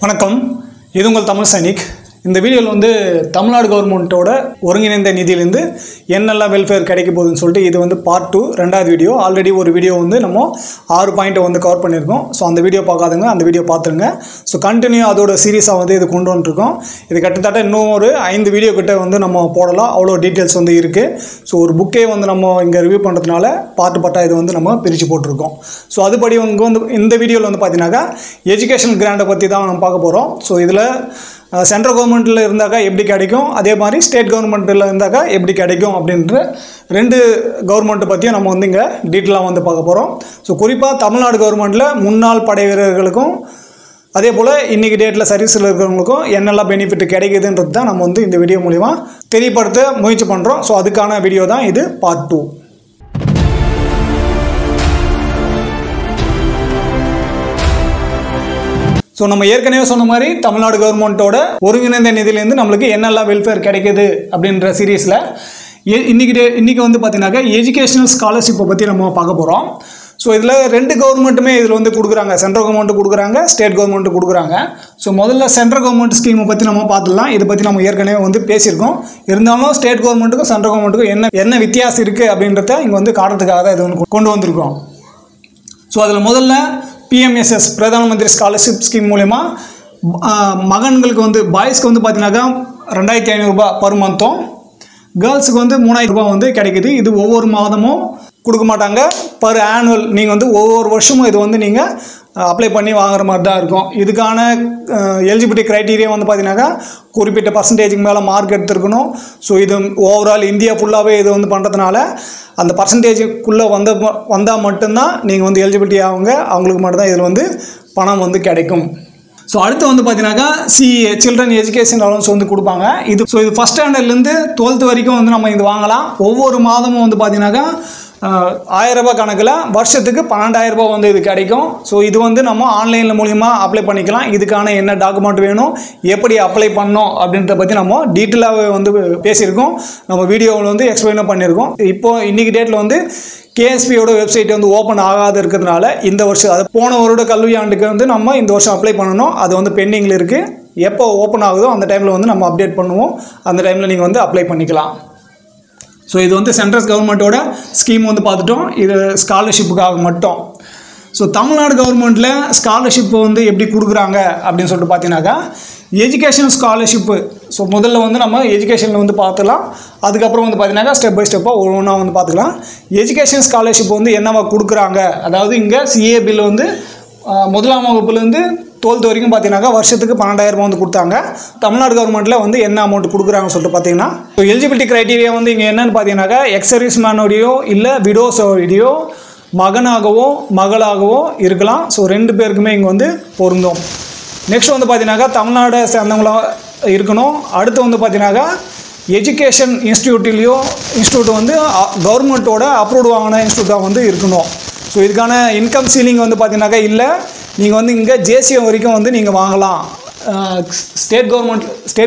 வணக்கம். இது உங்கள் தமிழ் சைனிக். இந்த வீடியோவில் வந்து தமிழ்நாடு கவர்மெண்ட்டோட ஒருங்கிணைந்த நிதியிலேருந்து என்னெல்லாம் வெல்ஃபேர் கிடைக்க போகுதுன்னு சொல்லிட்டு இது வந்து பார்ட் 2 ரெண்டாவது வீடியோ. ஆல்ரெடி ஒரு வீடியோ வந்து நம்ம 6 பாயிண்ட்டை வந்து கவர் பண்ணியிருக்கோம். ஸோ அந்த வீடியோ பார்க்காதுங்க, அந்த வீடியோ பார்த்துருங்க. ஸோ கண்டினியூ அதோட சீரியஸாக வந்து இது கொண்டு வந்துருக்கோம். இது கிட்டத்தட்ட இன்னும் ஒரு 5 வீடியோ கிட்ட வந்து நம்ம போடலாம். அவ்வளோ டீட்டெயில்ஸ் வந்து இருக்குது. ஸோ ஒரு புக்கே வந்து நம்ம இங்கே ரிவ்யூ பண்ணுறதுனால பார்ட்டாக இது வந்து நம்ம பிரித்து போட்டிருக்கோம். ஸோ அதுபடி வந்து இந்த வீடியோவில் வந்து பார்த்தீங்கன்னாக்கா எஜுகேஷன் கிராண்டை பற்றி தான் நம்ம பார்க்க போகிறோம். ஸோ இதில் சென்ட்ரல் கவர்மெண்ட்டில் இருந்தாக்கா எப்படி கிடைக்கும், அதே மாதிரி ஸ்டேட் கவர்மெண்ட்டில் இருந்தாக்கா எப்படி கிடைக்கும் அப்படின்ற 2 கவர்மெண்ட்டை பற்றியும் நம்ம வந்து இங்கே டீட்டெயிலாக வந்து பார்க்க போகிறோம். ஸோ குறிப்பாக தமிழ்நாடு கவர்மெண்ட்டில் முன்னாள் படை வீரர்களுக்கும் அதே போல் இன்றைக்கி டேட்டில் சர்வீஸில் இருக்கிறவங்களுக்கும் என்னெல்லாம் பெனிஃபிட் கிடைக்குதுன்றது தான் நம்ம வந்து இந்த வீடியோ மூலிமா தெரியப்படுத்த முயற்சி பண்ணுறோம். ஸோ அதுக்கான வீடியோ தான் இது பார்ட் 2. ஸோ நம்ம ஏற்கனவே சொன்ன மாதிரி தமிழ்நாடு கவர்மெண்ட்டோட ஒருங்கிணைந்த நிதியிலேருந்து நம்மளுக்கு என்னெல்லாம் வெல்ஃபேர் கிடைக்கிது அப்படின்ற சீரீஸில் இன்றைக்கி வந்து பார்த்தீங்கன்னாக்கா எஜுகேஷனல் ஸ்காலர்ஷிப்பை பற்றி நம்ம பார்க்க போகிறோம். ஸோ இதில் 2 கவர்மெண்ட்டுமே இதில் வந்து கொடுக்குறாங்க. சென்ட்ரல் கவர்மெண்ட்டு கொடுக்குறாங்க, ஸ்டேட் கவர்மெண்ட்டு கொடுக்குறாங்க. ஸோ முதல்ல சென்ட்ரல் கவர்மெண்ட் ஸ்கீமை பற்றி நம்ம பார்த்துடலாம். இதை பற்றி நம்ம ஏற்கனவே வந்து பேசியிருக்கோம். இருந்தாலும் ஸ்டேட் கவர்மெண்ட்டுக்கும் சென்ட்ரல் கவர்மெண்ட்டுக்கும் என்ன வித்தியாசம் இருக்குது அப்படின்றத இங்கே வந்து காட்டுறதுக்காக தான் இது வந்து கொண்டு வந்திருக்கோம். ஸோ அதில் முதல்ல PMSS Pradhan Mantri scholarship scheme மூலமா மகன்களுக்கு வந்து பாய்ஸ்க்கு வந்து பார்த்தீங்கன்னாக்கா 2500 ரூபாய் பர் மந்த்தும், கேர்ள்ஸுக்கு வந்து 3000 ரூபாய் வந்து கிடைக்குது. இது ஒவ்வொரு மாதமும் கொடுக்க மாட்டாங்க, பர் ஆனுவல். நீங்கள் வந்து ஒவ்வொரு வருஷமும் இது வந்து நீங்கள் அப்ளை பண்ணி வாங்குற மாதிரி தான் இருக்கும். இதுக்கான எலிஜிபிலிட்டி க்ரைட்டீரியா வந்து பார்த்தீங்கன்னாக்கா குறிப்பிட்ட பர்சன்டேஜுக்கு மேலே மார்க் எடுத்துருக்கணும். ஸோ இது ஓவரால் இந்தியா ஃபுல்லாகவே இது வந்து பண்ணுறதுனால அந்த பர்சன்டேஜுக்குள்ளே வந்தால் மட்டும்தான் நீங்கள் வந்து எலிஜிபிலிட்டி ஆகுங்க. அவங்களுக்கு மட்டும்தான் இதில் வந்து பணம் வந்து கிடைக்கும். ஸோ அடுத்து வந்து பார்த்தீங்கன்னாக்கா சில்ட்ரன் எஜுகேஷன் அலவன்ஸ் வந்து கொடுப்பாங்க. இது ஃபஸ்ட் ஸ்டாண்டர்ட்லேருந்து 12th வரைக்கும் வந்து நம்ம இது வாங்கலாம். ஒவ்வொரு மாதமும் வந்து பார்த்தீங்கன்னாக்கா 1000 ரூபாய் கணக்கில் வருஷத்துக்கு 12,000 ரூபாய் வந்து இது கிடைக்கும். ஸோ இது வந்து நம்ம ஆன்லைனில் மூலிமா அப்ளை பண்ணிக்கலாம். இதுக்கான என்ன டாக்குமெண்ட் வேணும், எப்படி அப்ளை பண்ணணும் அப்படின்றத பற்றி நம்ம டீட்டெயிலாகவே வந்து பேசியிருக்கோம். நம்ம வீடியோவில் வந்து எக்ஸ்பிளைனும் பண்ணியிருக்கோம். இப்போது இன்றைக்கி டேட்டில் வந்து கேஎஸ்பியோட வெப்சைட் வந்து ஓப்பன் ஆகாது இருக்கிறதுனால இந்த வருஷம், அது போன வருட கல்வி ஆண்டுக்கு வந்து நம்ம இந்த வருஷம் அப்ளை பண்ணணும். அது வந்து பெண்டிங்கில் இருக்குது. எப்போ ஓப்பன் ஆகுதோ அந்த டைமில் வந்து நம்ம அப்டேட் பண்ணுவோம். அந்த டைமில் நீங்கள் வந்து அப்ளை பண்ணிக்கலாம். ஸோ இது வந்து சென்ட்ரல் கவர்மெண்ட்டோட ஸ்கீம் வந்து பார்த்துட்டோம். இது ஸ்காலர்ஷிப்புக்காக மட்டும். ஸோ தமிழ்நாடு கவர்மெண்ட்டில் ஸ்காலர்ஷிப்பு வந்து எப்படி கொடுக்குறாங்க அப்படின்னு சொல்லிட்டு பார்த்தீங்கன்னாக்கா எஜுகேஷன் ஸ்காலர்ஷிப்பு. ஸோ முதல்ல வந்து நம்ம எஜுகேஷனில் வந்து பார்த்துக்கலாம். அதுக்கப்புறம் வந்து பார்த்தீங்கன்னாக்கா ஸ்டெப் பை ஸ்டெப்பாக ஒவ்வொன்றா வந்து பார்த்துக்கலாம். எஜுகேஷன் ஸ்காலர்ஷிப் வந்து என்னவா கொடுக்குறாங்க, அதாவது இங்கே சிஏ பில் வந்து 1ஆம் வகுப்புலேருந்து 12th வரைக்கும் பார்த்தீங்கன்னாக்கா வருஷத்துக்கு 12,000 ரூபாய் வந்து கொடுத்தாங்க. தமிழ்நாடு கவர்மெண்ட்டில் வந்து என்ன அமௌண்ட் கொடுக்குறாங்கன்னு சொல்லிட்டு பார்த்தீங்கன்னா, ஸோ எலிஜிபிலிட்டி க்ரைட்டீரியா வந்து இங்கே என்னென்னு பார்த்தீங்கன்னாக்கா எக்ஸ் சர்வீஸ் மேனோடையோ இல்லை விடோஸோடையோ மகனாகவோ மகளாகவோ இருக்கலாம். ஸோ 2 பேருக்குமே இங்கே வந்து பொருந்தும். நெக்ஸ்ட் வந்து பார்த்தீங்கன்னாக்கா தமிழ்நாடு சேர்ந்தவங்களாக இருக்கணும். அடுத்து வந்து பார்த்தீங்கன்னாக்கா எஜுகேஷன் இன்ஸ்டியூட் வந்து கவர்மெண்ட்டோட அப்ரூவ்டு வாங்கின இன்ஸ்டியூட்டாக வந்து இருக்கணும். ஸோ இதுக்கான இன்கம் சீலிங் வந்து பார்த்தீங்கன்னாக்கா இல்லை. நீங்கள் வந்து இங்கே ஜேசிஓ வரைக்கும் வந்து நீங்கள் வாங்கலாம். ஸ்டேட்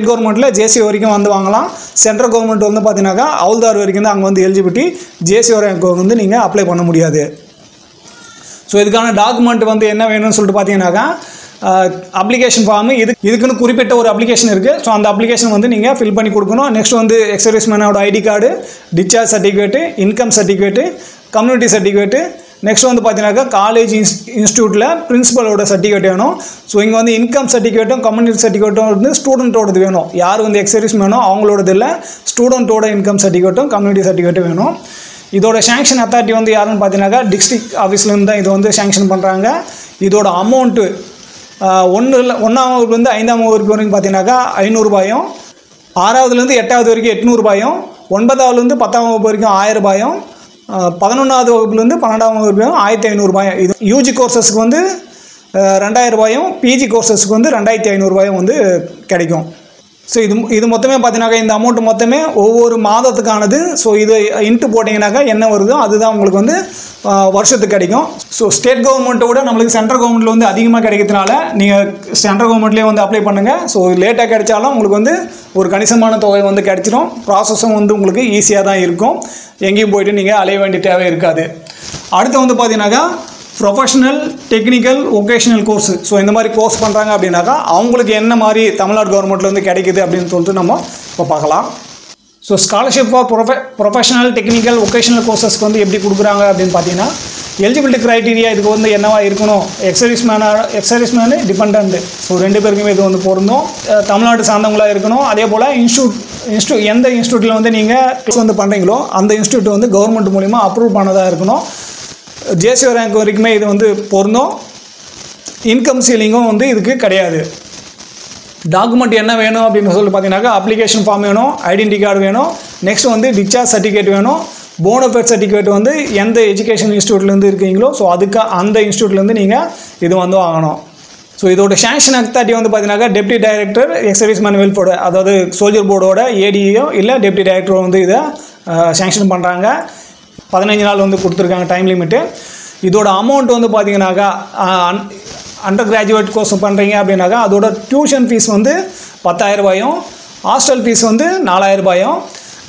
கவர்மெண்ட்டில் ஜேசிஓ வரைக்கும் வந்து வாங்கலாம். சென்ட்ரல் கவர்மெண்ட் வந்து பார்த்தீங்கன்னாக்கா ஹவுல்தார் வரைக்கும் தான் அங்கே வந்து எலிஜிபிலிட்டி. ஜேசிஓ ரேங்க் வந்து நீங்கள் அப்ளை பண்ண முடியாது. ஸோ இதுக்கான டாக்குமெண்ட் வந்து என்ன வேணும்னு சொல்லிட்டு பார்த்தீங்கன்னாக்கா அப்ளிகேஷன் ஃபார்மு இதுக்குன்னு குறிப்பிட்ட ஒரு அப்ளிகேஷன் இருக்குது. ஸோ அந்த அப்ளிகேஷன் வந்து நீங்கள் ஃபில் பண்ணி கொடுக்கணும். நெக்ஸ்ட் வந்து எக்ஸ் சர்வீஸ் மேனோட ID card, discharge certificate, income certificate, community certificate, next வந்து பார்த்தீங்கன்னாக்கா காலேஜ் இன்ஸ்டியூட்டில் பிரின்சிபலோட சர்டிஃபிகேட் வேணும். ஸோ இங்கே வந்து இன்கம் சர்டிஃபிகேட்டும் கம்யூனிட்டி சர்டிஃபிகேட்டும் வந்து ஸ்டூடெண்ட்டோடது வேணும். யார் வந்து எக்ஸ் சர்வீஸ் வேணும் அவங்களோடது இல்லை, ஸ்டூடெண்ட்டோட இன்கம் சர்டிஃபிகேட்டும் கம்யூனிட்டி சர்டிஃபிகேட்டும் வேணும். இதோட சேங்ஷன் அத்தாரிட்டி வந்து யாருன்னு பார்த்தீங்கன்னாக்கா டிஸ்ட்ரிக்ட் ஆஃபீஸ்லேருந்து தான் இது வந்து சேங்ஷன் பண்ணுறாங்க. இதோட அமௌண்ட்டு 1ஆம் வகுப்புலேருந்து 5ஆம் வகுப்பு வரைக்கும் பார்த்தீங்கன்னாக்கா 500 ரூபாயும், 6ஆவதுலேருந்து 8ஆவது வரைக்கும் 800 ரூபாயும், 9ஆவதுலேருந்து 10ஆம் வகுப்பு வரைக்கும் 1000 ரூபாயும், 11ஆவது வகுப்புலேருந்து 12ஆம் வகுப்பு 1500 ரூபாயும். இது யூஜி கோர்சஸ்க்கு வந்து 2000 ரூபாயும், பிஜி கோர்சஸ்க்கு வந்து 2500 ரூபாயும் வந்து கிடைக்கும். ஸோ இது மொத்தமே பார்த்தீங்கன்னாக்கா இந்த அமௌண்ட் மொத்தமே ஒவ்வொரு மாதத்துக்கானது. ஸோ இது இன்ட்டு போட்டிங்கனாக்கா என்ன வருதோ அதுதான் உங்களுக்கு வந்து வருஷத்துக்கு கிடைக்கும். ஸோ ஸ்டேட் கவர்மெண்ட்டோட நம்மளுக்கு சென்ட்ரல் கவர்மெண்ட்டில் வந்து அதிகமாக கிடைக்கிறதுனால நீங்கள் சென்ட்ரல் கவர்மெண்ட்லேயே வந்து அப்ளை பண்ணுங்கள். ஸோ லேட்டாக கிடைச்சாலும் உங்களுக்கு வந்து ஒரு கணிசமான தொகை வந்து கிடைச்சிடும். ப்ராசஸும் வந்து உங்களுக்கு ஈஸியாக தான் இருக்கும். எங்கேயும் போய்ட்டு நீங்கள் அலைய வேண்டிய தேவை இருக்காது. அடுத்து வந்து பார்த்தீங்கன்னாக்கா professional technical vocational course. So இந்த மாதிரி கோர்ஸ் பண்ணுறாங்க அப்படின்னாக்கா அவங்களுக்கு என்ன மாதிரி தமிழ்நாடு கவர்மெண்ட்லேருந்து கிடைக்குது அப்படின்னு சொல்லிட்டு நம்ம இப்போ பார்க்கலாம். So scholarship for professional technical vocational கோர்சஸ்க்கு வந்து எப்படி கொடுக்குறாங்க அப்படின்னு பார்த்தீங்கன்னா, எலிஜிபிலிட்டி க்ரைட்டீரியா இதுக்கு வந்து என்னவா இருக்கணும், எக்ஸர்வீஸ்மேனு டிபெண்ட். ஸோ 2 பேருக்குமே இது வந்து பொருந்தும். தமிழ்நாடு சார்ந்தவங்களாக இருக்கணும். அதே போல் எந்த இன்ஸ்டியூட்டில் வந்து நீங்கள் வந்து பண்ணுறீங்களோ அந்த இன்ஸ்டியூட் வந்து கவர்மெண்ட் மூலிமா அப்ரூவ் பண்ணதாக இருக்கணும். ஜேசிஓ ரேங்க் வரைக்குமே இது வந்து பொருந்தும். இன்கம் சீலிங்கும் வந்து இதுக்கு கிடையாது. டாக்குமெண்ட் என்ன வேணும் அப்படின்னு சொல்லி பார்த்தீங்கன்னாக்கா, அப்ளிகேஷன் ஃபார்ம் வேணும், ஐடென்டி கார்டு வேணும், நெக்ஸ்ட் வந்து டிஸ்சார்ஜ் சர்டிஃபிகேட் வேணும், போனஃபைட் சர்டிஃபிகேட் வந்து எந்த எஜுகேஷன் இன்ஸ்டியூட்லேருந்து இருக்கீங்களோ ஸோ அதுக்கு அந்த இன்ஸ்டியூட்லேருந்து நீங்கள் இது வந்து வாங்கணும். ஸோ இதோட சேங்ஷன் அத்தாரிட்டி வந்து பார்த்தீங்கன்னாக்கா டெப்டி டைரக்டர் எக்ஸர்வீஸ்மேன் வெல்ஃபேர், அதாவது சோல்ஜர் போர்டோட ஏடியோ இல்லை டெப்டி டைரக்டர் வந்து இதை சேங்ஷன் பண்ணுறாங்க. 15 நாள் வந்து கொடுத்துருக்காங்க டைம் லிமிட்டு. இதோட அமௌண்ட் வந்து பார்த்தீங்கன்னாக்கா அண்டர் கிராஜுவேட் கோர்ஸ் பண்ணுறீங்க அப்படின்னாக்கா அதோட டியூஷன் ஃபீஸ் வந்து 10,000 ரூபாயும், ஹாஸ்டல் ஃபீஸ் வந்து 4,000 ரூபாயும்.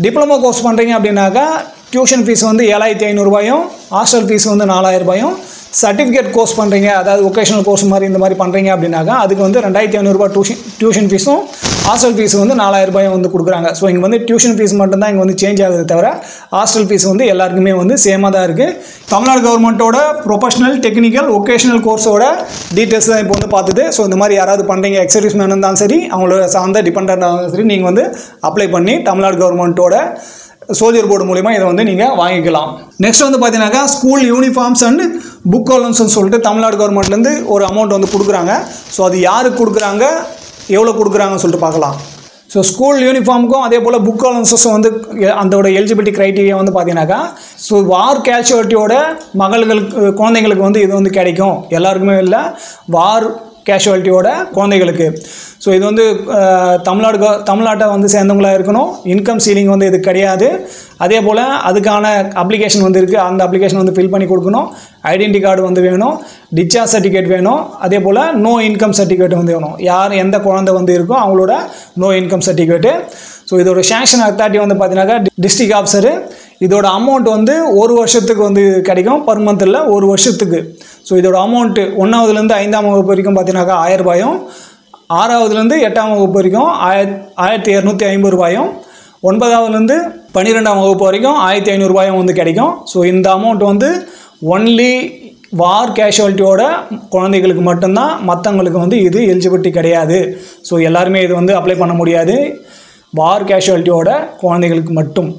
டிப்ளமோ கோர்ஸ் பண்ணுறீங்க அப்படின்னாக்கா டியூஷன் ஃபீஸ் வந்து 7,500 ரூபாயும், ஹாஸ்டல் ஃபீஸ் வந்து 4,000 ரூபாயும். சர்டிஃபிகேட் கோர்ஸ் பண்ணுறீங்க, அதாவது ஒகேஷனல் கோர்ஸ் மாதிரி இந்த மாதிரி பண்ணுறீங்க அப்படின்னாக்கா அதுக்கு வந்து 2,500 ரூபாய் டியூஷன் ஃபீஸும், ஹாஸ்டல் ஃபீஸ் வந்து 4,000 ரூபாயும் வந்து கொடுக்குறாங்க. ஸோ இங்கே வந்து டியூஷன் ஃபீஸ் மட்டும்தான் இங்கே வந்து சேஞ்ச் ஆகுது தவிர ஹாஸ்டல் ஃபீஸ் வந்து எல்லாருக்குமே வந்து சேமாக தான் இருக்குது. தமிழ்நாடு கவர்மெண்ட்டோட ப்ரொஃபஷனல் டெக்னிக்கல் ஒகேஷனல் கோர்ஸோட டீட்டெயில்ஸ் தான் இப்போ வந்து பார்த்துட்டு. ஸோ இந்த மாதிரி யாராவது பண்ணுறீங்க, எக்ஸர்வீஸ்மேன் இருந்தாலும் சரி, அவங்களோட சார்ந்த டிபெண்டாக இருந்தாலும் சரி, நீங்கள் வந்து அப்ளை பண்ணி தமிழ்நாடு கவர்மெண்ட்டோட சோல்ஜர் போர்டு மூலிமா இதை வந்து நீங்கள் வாங்கிக்கலாம். நெக்ஸ்ட் வந்து பார்த்தீங்கன்னாக்கா ஸ்கூல் யூனிஃபார்ம்ஸ் அண்ட் புக் அலவன்ஸ்னு சொல்லிட்டு தமிழ்நாடு கவர்மெண்ட்லேருந்து ஒரு அமௌண்ட் வந்து கொடுக்குறாங்க. ஸோ அது யாருக்கு கொடுக்குறாங்க, எவ்வளோ கொடுக்குறாங்கன்னு சொல்லிட்டு பார்க்கலாம். ஸோ ஸ்கூல் யூனிஃபார்முக்கும் அதே போல் புக் அலவன்ஸஸும் வந்து அதோட எலிஜிபிலிட்டி க்ரைட்டீரியா வந்து பார்த்தீங்கன்னாக்கா, ஸோ வார் கேஷுவாலிட்டியோட குழந்தைங்களுக்கு வந்து இது வந்து கிடைக்கும். எல்லாருக்குமே இல்லை, வார் கேஷுவாலிட்டியோட குழந்தைகளுக்கு. ஸோ இது வந்து தமிழ்நாட்டை வந்து சேர்ந்தவங்களாக இருக்கணும். இன்கம் சீலிங் வந்து இது கிடையாது. அதே போல் அதுக்கான அப்ளிகேஷன் வந்து இருக்குது, அந்த அப்ளிகேஷன் வந்து ஃபில் பண்ணி கொடுக்கணும். ஐடென்டி கார்டு வந்து வேணும், டிஸ்சார்ஜ் சர்டிஃபிகேட் வேணும், அதே போல் நோ இன்கம் சர்டிஃபிகேட் வந்து வேணும். யார் எந்த குழந்தை வந்து இருக்கோ அவங்களோட நோ இன்கம் சர்டிஃபிகேட்டு. ஸோ இதோட சேங்ஷன் அத்தாரிட்டி வந்து பார்த்தீங்கன்னாக்கா டிஸ்ட்ரிக்ட் ஆஃபீஸரு. இதோட அமௌண்ட் வந்து 1 வருஷத்துக்கு வந்து கிடைக்கும், பர் மந்த் இல்லை, 1 வருஷத்துக்கு. ஸோ இதோட அமௌண்ட்டு 1ஆவதுலேருந்து 5ஆம் வகுப்பு வரைக்கும் பார்த்தீங்கன்னாக்கா 1000 ரூபாயும், 6ஆவதுலேருந்து 8ஆம் வகுப்பு வரைக்கும் 1250 ரூபாயும், 9ஆவதுலேருந்து 12ஆம் வகுப்பு வரைக்கும் 1500 ரூபாயும் வந்து கிடைக்கும். ஸோ இந்த அமௌண்ட் வந்து ஒன்லி வார் கேஷுவாலிட்டியோட குழந்தைகளுக்கு மட்டும்தான், மற்றவங்களுக்கு வந்து இது எலிஜிபிலிட்டி கிடையாது. ஸோ எல்லாருமே இது வந்து அப்ளை பண்ண முடியாது, வார் கேஷுவாலிட்டியோட குழந்தைகளுக்கு மட்டும்.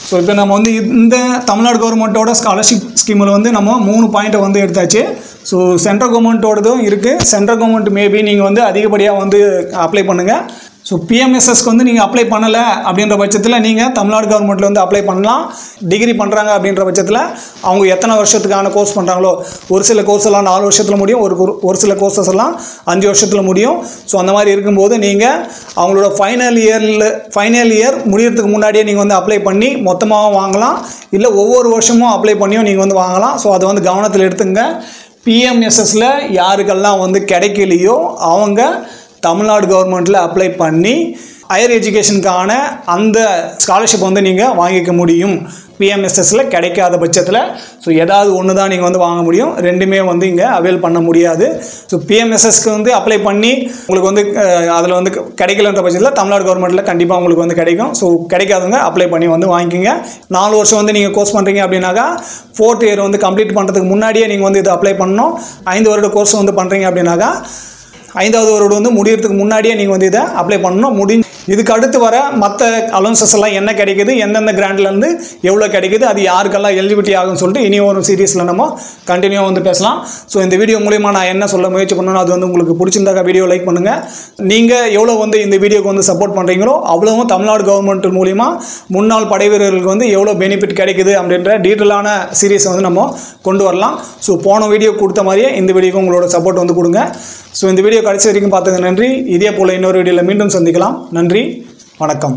ஸோ இப்போ நம்ம வந்து இந்த தமிழ்நாடு கவர்மெண்ட்டோட ஸ்காலர்ஷிப் ஸ்கீமில் வந்து நம்ம 3 பாயிண்ட்டை வந்து எடுத்தாச்சு. ஸோ சென்ட்ரல் கவர்மெண்ட்டோடதும் இருக்குது. சென்ட்ரல் கவர்மெண்ட் மேபி நீங்கள் வந்து அதிகப்படியாக வந்து அப்ளை பண்ணுங்கள். ஸோ பிஎம்எஸ்எஸ்க்கு வந்து நீங்கள் அப்ளை பண்ணலை அப்படின்ற பட்சத்தில் நீங்கள் தமிழ்நாடு கவர்மெண்ட்டில் வந்து அப்ளை பண்ணலாம். டிகிரி பண்ணுறாங்க அப்படின்ற பட்சத்தில் அவங்க எத்தனை வருஷத்துக்கான கோர்ஸ் பண்ணுறாங்களோ, ஒரு சில கோர்ஸ் எல்லாம் 4 வருஷத்தில் முடியும், ஒரு சில கோர்சஸ் எல்லாம் 5 வருஷத்தில் முடியும். ஸோ அந்த மாதிரி இருக்கும்போது நீங்கள் அவங்களோட ஃபைனல் இயர் முடியறதுக்கு முன்னாடியே நீங்கள் வந்து அப்ளை பண்ணி மொத்தமாகவும் வாங்கலாம், இல்லை ஒவ்வொரு வருஷமும் அப்ளை பண்ணியும் நீங்கள் வந்து வாங்கலாம். ஸோ அதை வந்து கவனத்தில் எடுத்துங்க. பிஎம்எஸ்எஸில் யாருக்கெல்லாம் வந்து கிடைக்கலையோ அவங்க தமிழ்நாடு கவர்மெண்ட்டில் அப்ளை பண்ணி ஹையர் எஜுகேஷனுக்கான அந்த ஸ்காலர்ஷிப் வந்து நீங்கள் வாங்கிக்க முடியும். பிஎம்எஸ்எஸில் கிடைக்காத பட்சத்தில் ஸோ ஏதாவது ஒன்று தான் நீங்கள் வந்து வாங்க முடியும், ரெண்டுமே வந்து இங்கே அவைல் பண்ண முடியாது. ஸோ பிஎம்எஸ்எஸ்க்கு வந்து அப்ளை பண்ணி உங்களுக்கு வந்து அதில் வந்து கிடைக்கலன்ற பட்சத்தில் தமிழ்நாடு கவர்மெண்ட்டில் கண்டிப்பாக உங்களுக்கு வந்து கிடைக்கும். ஸோ கிடைக்காதவங்க அப்ளை பண்ணி வந்து வாங்கிக்கிங்க. 4 வருஷம் வந்து நீங்கள் கோர்ஸ் பண்ணுறீங்க அப்படின்னாக்கா 4th இயர் வந்து கம்ப்ளீட் பண்ணுறதுக்கு முன்னாடியே நீங்கள் வந்து இதை அப்ளை பண்ணணும். 5 வருட கோர்ஸ் வந்து பண்ணுறீங்க அப்படின்னாக்கா 5ஆவது வருடம் வந்து முடியறதுக்கு முன்னாடியே நீங்கள் வந்து இதை அப்ளை பண்ணணும். இதுக்கு அடுத்து வர மற்ற அலவன்சஸ் எல்லாம் என்ன கிடைக்குது, எந்தெந்த கிராண்ட்லேருந்து எவ்வளோ கிடைக்குது, அது யாருக்கெல்லாம் எலிஜிபிலிட்டி ஆகும்னு சொல்லிட்டு இனி ஒரு சீரீஸில் நம்ம கண்டினியூவாக வந்து பேசலாம். ஸோ இந்த வீடியோ மூலிமா நான் என்ன சொல்ல முயற்சி பண்ணணும், அது வந்து உங்களுக்கு பிடிச்சிருந்தாக்கா வீடியோ லைக் பண்ணுங்கள். நீங்கள் எவ்வளோ வந்து இந்த வீடியோக்கு வந்து சப்போர்ட் பண்ணுறீங்களோ அவ்வளவும் தமிழ்நாடு கவர்மெண்ட் மூலிமா முன்னாள் படை வீரர்களுக்கு வந்து எவ்வளோ பெனிஃபிட் கிடைக்குது அப்படின்ற டீட்டெயிலான சீரீஸை வந்து நம்ம கொண்டு வரலாம். ஸோ போன வீடியோ கொடுத்த மாதிரியே இந்த வீடியோக்கு உங்களோட சப்போர்ட் வந்து கொடுங்க. ஸோ இந்த வீடியோ கடைசி வரைக்கும் பார்த்தது நன்றி. இதே போல் இன்னொரு வீடியோவில் மீண்டும் சந்திக்கலாம். நன்றி, வணக்கம்.